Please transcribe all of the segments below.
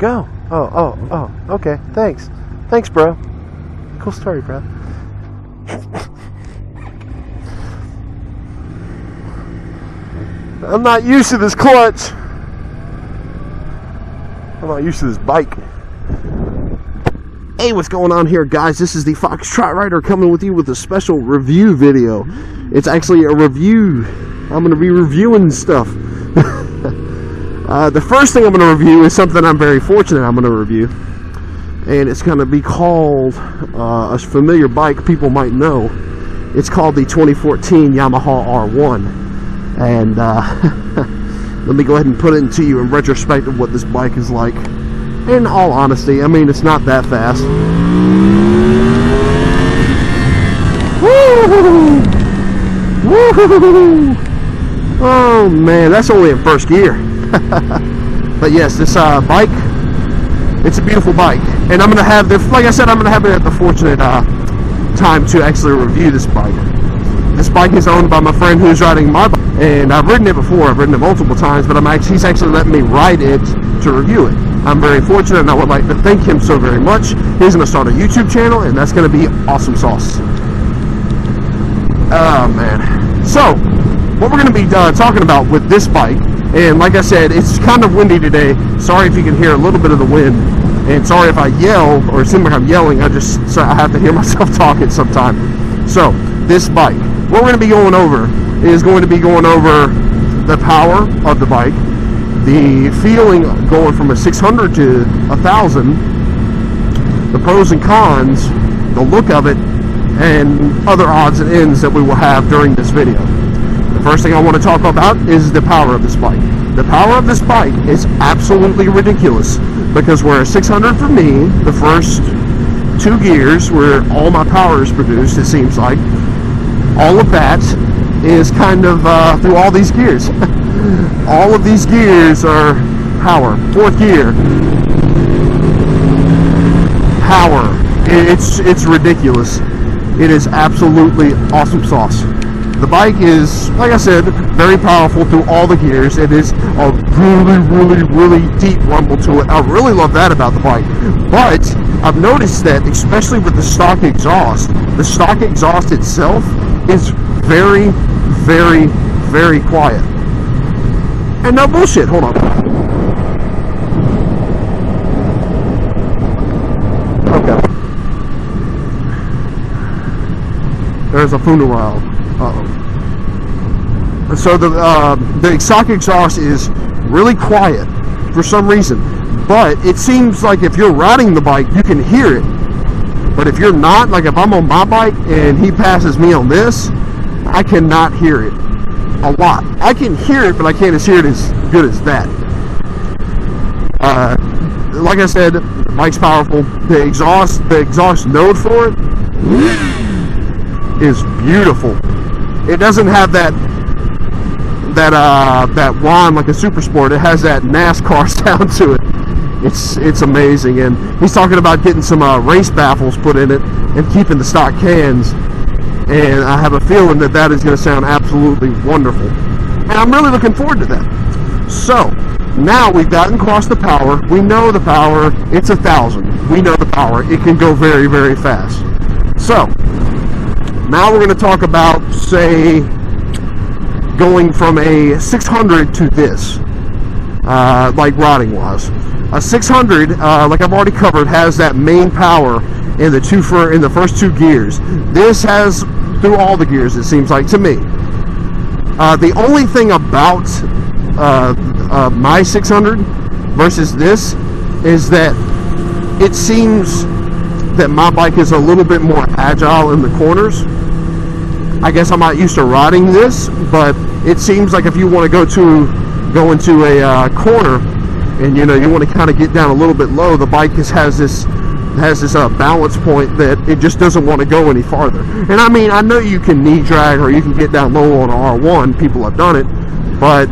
go? Oh, okay, thanks, bro. Cool story, bro. I'm not used to this clutch. I'm not used to this bike. Hey, what's going on here, guys? This is the Foxtrot Rider coming with you with a special review video. It's actually a review. I'm going to be reviewing stuff. The first thing I'm going to review is something I'm very fortunate I'm going to review. And it's going to be called a familiar bike people might know. It's called the 2014 Yamaha R1. And let me go ahead and put it to you in retrospect of what this bike is like. In all honesty, I mean, it's not that fast. Woo! Woo! Oh man, that's only in first gear. But yes, this bike, it's a beautiful bike, and I'm gonna have the, like I said, I'm gonna have the fortunate time to actually review this bike. This bike is owned by my friend who's riding my bike, and I've ridden it before. I've ridden it multiple times, but he's actually letting me ride it to review it. I'm very fortunate, and I would like to thank him so very much. He's going to start a YouTube channel, and that's going to be awesome sauce. Oh, man. So, what we're going to be talking about with this bike, and like I said, it's kind of windy today. Sorry if you can hear a little bit of the wind, and sorry if I yell, or it seems like I'm yelling. I have to hear myself talking sometime. So, this bike, what we're going to be going over is going to be going over the power of the bike, the feeling going from a 600 to 1,000, the pros and cons, the look of it, and other odds and ends that we will have during this video. The first thing I want to talk about is the power of this bike. The power of this bike is absolutely ridiculous, because where a 600 for me, the first two gears where all my power is produced, it seems like, all of that is kind of through all these gears. All of these gears are power. Fourth gear, power. It's ridiculous. It is absolutely awesome sauce. The bike is, like I said, very powerful through all the gears. It is a really deep rumble to it. I really love that about the bike. But I've noticed that, especially with the stock exhaust itself is very quiet. And no bullshit, hold on. Okay. There's a funeral. Uh-oh. So the stock exhaust is really quiet for some reason. But it seems like if you're riding the bike, you can hear it. But if you're not, like if I'm on my bike and he passes me on this, I cannot hear it a lot. I can hear it, but I can't hear it as good as that. Like I said, the bike's powerful. The exhaust node for it is beautiful. It doesn't have that whine like a Super Sport. It has that NASCAR sound to it. It's amazing. And he's talking about getting some race baffles put in it and keeping the stock cans. And I have a feeling that is going to sound absolutely wonderful. And I'm really looking forward to that. So, now we've gotten across the power. We know the power. It's 1,000. We know the power. It can go very fast. So, now we're going to talk about, say, going from a 600 to this. Like riding wise. A 600, like I've already covered, has that main power in the first two gears. This has through all the gears, it seems like to me. The only thing about my 600 versus this is that it seems that my bike is a little bit more agile in the corners. I guess I'm not used to riding this, but it seems like if you want to go into a corner and you want to kind of get down a little bit low, the bike has this balance point that it just doesn't want to go any farther. And I mean, I know you can knee drag or you can get down low on an R1. People have done it, but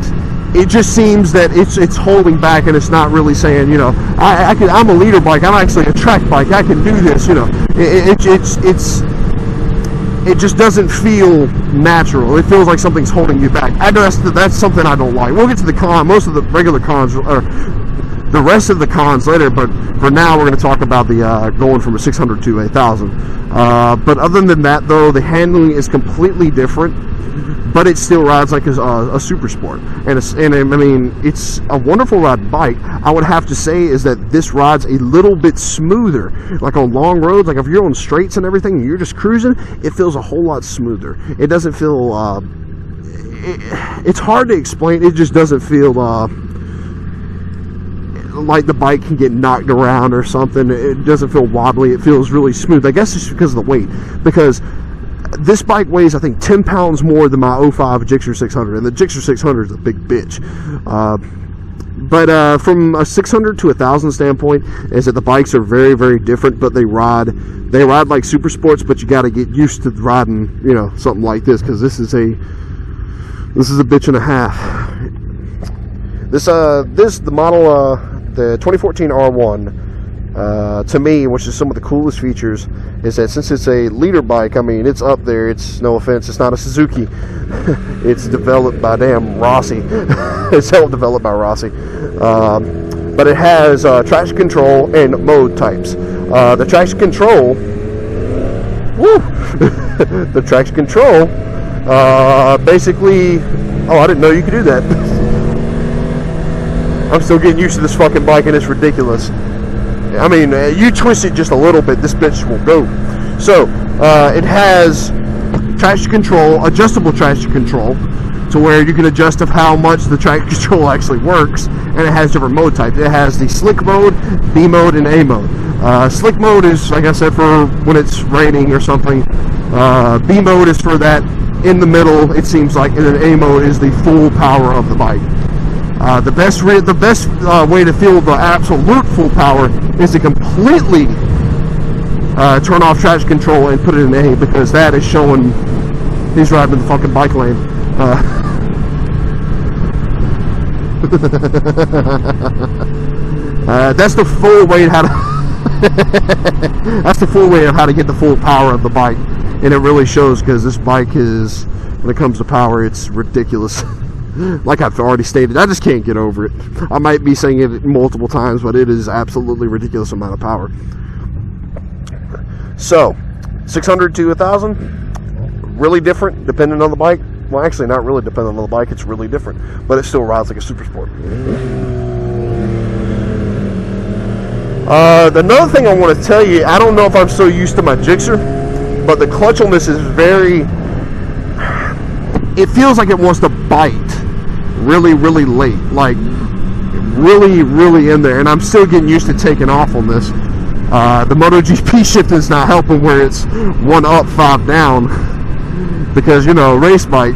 it just seems that it's holding back, and it's not really saying, I'm a leader bike. I'm actually a track bike. I can do this. It just doesn't feel natural. It feels like something's holding you back. I know that's something I don't like. We'll get to the con. Most of the regular cons are the rest of the cons later, but for now we're going to talk about the going from a 600 to a 1000. But other than that, though, the handling is completely different, but it still rides like a super sport, and I mean, it's a wonderful ride bike. I would have to say is that this rides a little bit smoother, like on long roads. Like if you're on straights and everything, and you're just cruising, it feels a whole lot smoother. It doesn't feel it's hard to explain. It just doesn't feel like the bike can get knocked around or something. It doesn't feel wobbly. It feels really smooth. I guess it's because of the weight, because this bike weighs, I think, 10 pounds more than my 05 Gixxer 600, and the Gixxer 600 is a big bitch. But from a 600 to a 1000 standpoint, is that the bikes are very, very different, but they ride like super sports. But you got to get used to riding, you know, something like this, because this is a bitch and a half. The model, the 2014 R1. To me, which is some of the coolest features, is that since it's a leader bike, I mean, it's up there. It's, no offense, it's not a Suzuki. It's developed by damn Rossi. It's self-developed by Rossi. But it has traction control and mode types. The traction control, the traction control, basically, I didn't know you could do that. I'm still getting used to this fucking bike, and it's ridiculous. I mean, you twist it just a little bit, this bitch will go. So, it has traction control, adjustable traction control, to where you can adjust of how much the traction control actually works, and it has different mode types. It has the slick mode, B mode, and A mode. Slick mode is, like I said, for when it's raining or something. B mode is for that in the middle, it seems like, and then A mode is the full power of the bike. The best way to feel the absolute full power is to completely turn off traction control and put it in A, because that is showing he's riding in the fucking bike lane. That's the full way how to that's the full way of how to get the full power of the bike, and it really shows, because this bike is, when it comes to power, it's ridiculous. Like I've already stated, I just can't get over it. I might be saying it multiple times, but it is absolutely ridiculous amount of power. So, 600 to 1000, really different depending on the bike. Well, actually, not really depending on the bike. It's really different, but it still rides like a super sport. Another thing I want to tell you, I don't know if I'm so used to my Gixxer, but the clutch on this is very, it feels like it wants to bite really, really late, like really, really in there, and I'm still getting used to taking off on this. The MotoGP shifting's not helping, where it's 1 up, 5 down, because, you know, race bike.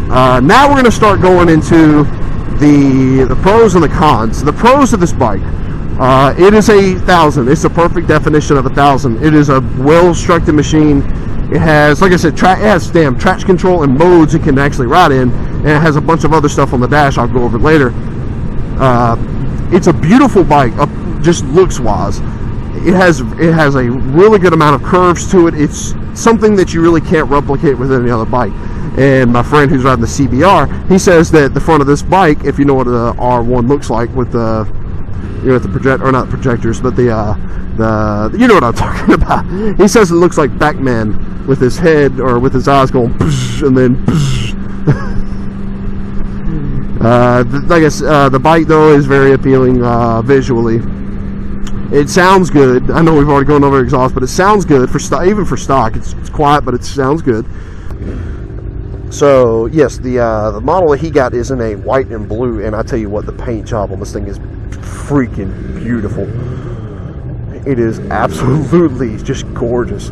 Now we're going to start going into the pros and the cons. The pros of this bike. It is a 1000. It's a perfect definition of a 1000. It is a well-structured machine. It has, like I said, it has damn traction control and modes you can actually ride in, and it has a bunch of other stuff on the dash I'll go over later. It's a beautiful bike, just looks-wise. It has a really good amount of curves to it. It's something that you really can't replicate with any other bike. And my friend who's riding the CBR, he says that the front of this bike, if you know what the R1 looks like with the, you know, the not projectors, but the you know what I'm talking about. He says it looks like Batman with his head, or with his eyes going and then I guess the bike, though, is very appealing visually. It sounds good. I know we've already gone over exhaust, but it sounds good for even for stock. It's quiet, but it sounds good. So yes, the model that he got is in a white and blue, and I tell you what, the paint job on this thing is freaking beautiful. It is absolutely just gorgeous.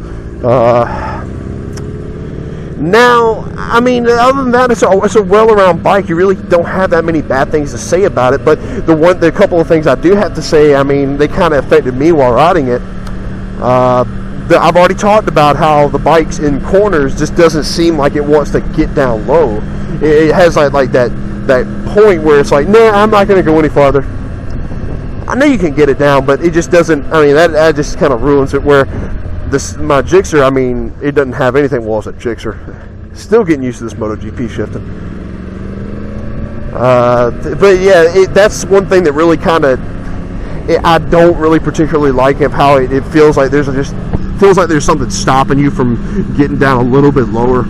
Now, I mean, other than that, it's a well-around bike. You really don't have that many bad things to say about it. But the couple of things I do have to say, I mean, they kind of affected me while riding it. I've already talked about how the bikes in corners just doesn't seem like it wants to get down low. It has like that point where it's like, nah, I'm not going to go any farther. I know you can get it down, but it just doesn't. I mean, that just kind of ruins it. Where my Gixxer, I mean, it doesn't have anything. Well, it's a Gixxer. Still getting used to this MotoGP shifting. But yeah, that's one thing that really kind of I don't really particularly like of how it feels like there's something stopping you from getting down a little bit lower.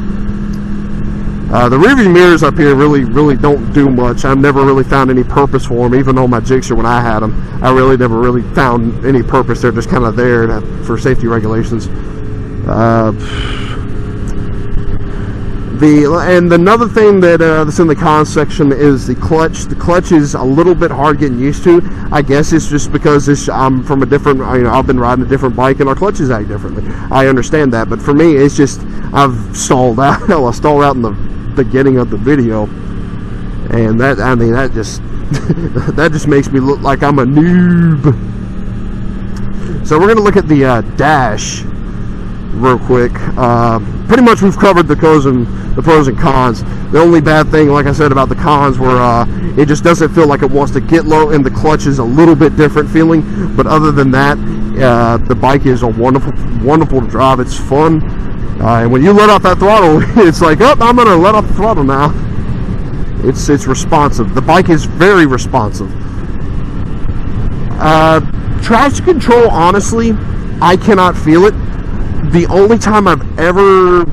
The rearview mirrors up here really don't do much. I've never really found any purpose for them, even on my Gixxer when I had them. I never really found any purpose. They're just kind of there for safety regulations. Another thing that's in the cons section is the clutch. The clutch is a little bit hard getting used to. I guess it's just because I'm from a different, I've been riding a different bike and our clutches act differently. I understand that, but for me, it's just I've stalled out. Hell, I stalled out in the beginning of the video, and that just that just makes me look like I'm a noob. So we're gonna look at the dash real quick. Pretty much we've covered the pros and cons. The only bad thing, like I said, about the cons were it just doesn't feel like it wants to get low, and the clutch is a little bit different feeling. But other than that, the bike is a wonderful to drive. It's fun, and when you let off that throttle, it's like, oh, I'm gonna let off the throttle now. It's responsive. The bike is very responsive. Traction control, honestly, I cannot feel it. The only time I've ever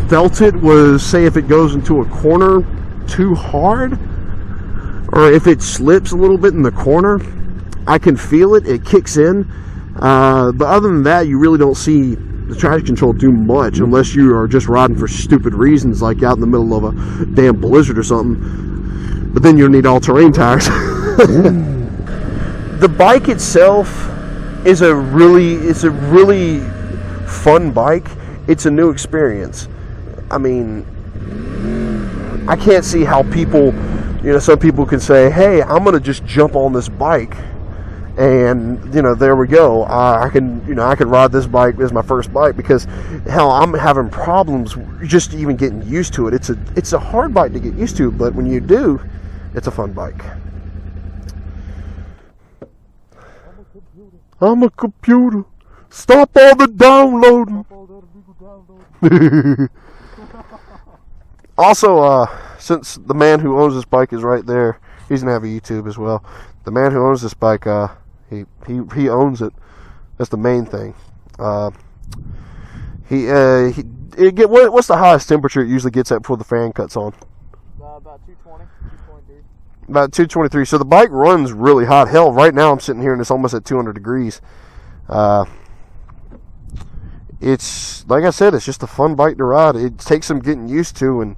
felt it was, say, if it goes into a corner too hard, or if it slips a little bit in the corner, I can feel it. It kicks in. But other than that, you really don't see the traction control do much unless you are just riding for stupid reasons, like out in the middle of a damn blizzard or something. But then you'll need all-terrain tires. The bike itself is a really fun bike. It's a new experience. I mean, I can't see how people, some people can say, hey, I'm gonna just jump on this bike and there we go. I can ride this bike as my first bike, because hell, I'm having problems just even getting used to it. It's a hard bike to get used to, but when you do, it's a fun bike. I'm a computer. Stop all the downloading. Also, since the man who owns this bike is right there, he's gonna have a YouTube as well. The man who owns this bike, he owns it. That's the main thing. What's the highest temperature it usually gets at before the fan cuts on? About 220, 223. About 223. So the bike runs really hot. Hell, right now I'm sitting here and it's almost at 200 degrees. It's, like I said, it's just a fun bike to ride. It takes some getting used to,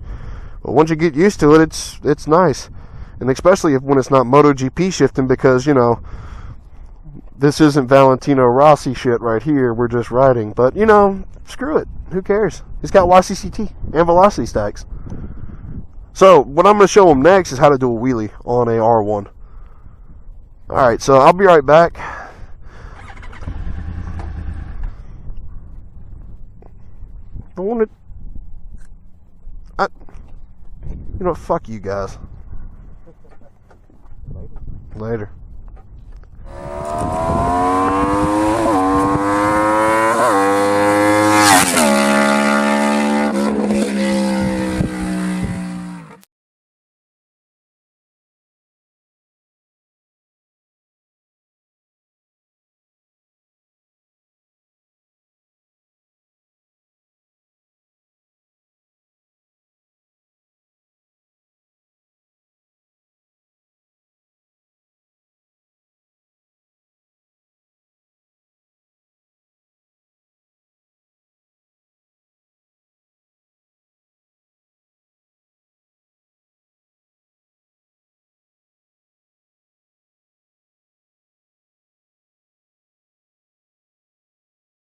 but once you get used to it, it's nice. And especially when it's not MotoGP shifting, because, this isn't Valentino Rossi shit right here. We're just riding. But, screw it. Who cares? He's got YCCT and velocity stacks. So, what I'm going to show him next is how to do a wheelie on a R1. Alright, so I'll be right back. Fuck you guys. Later.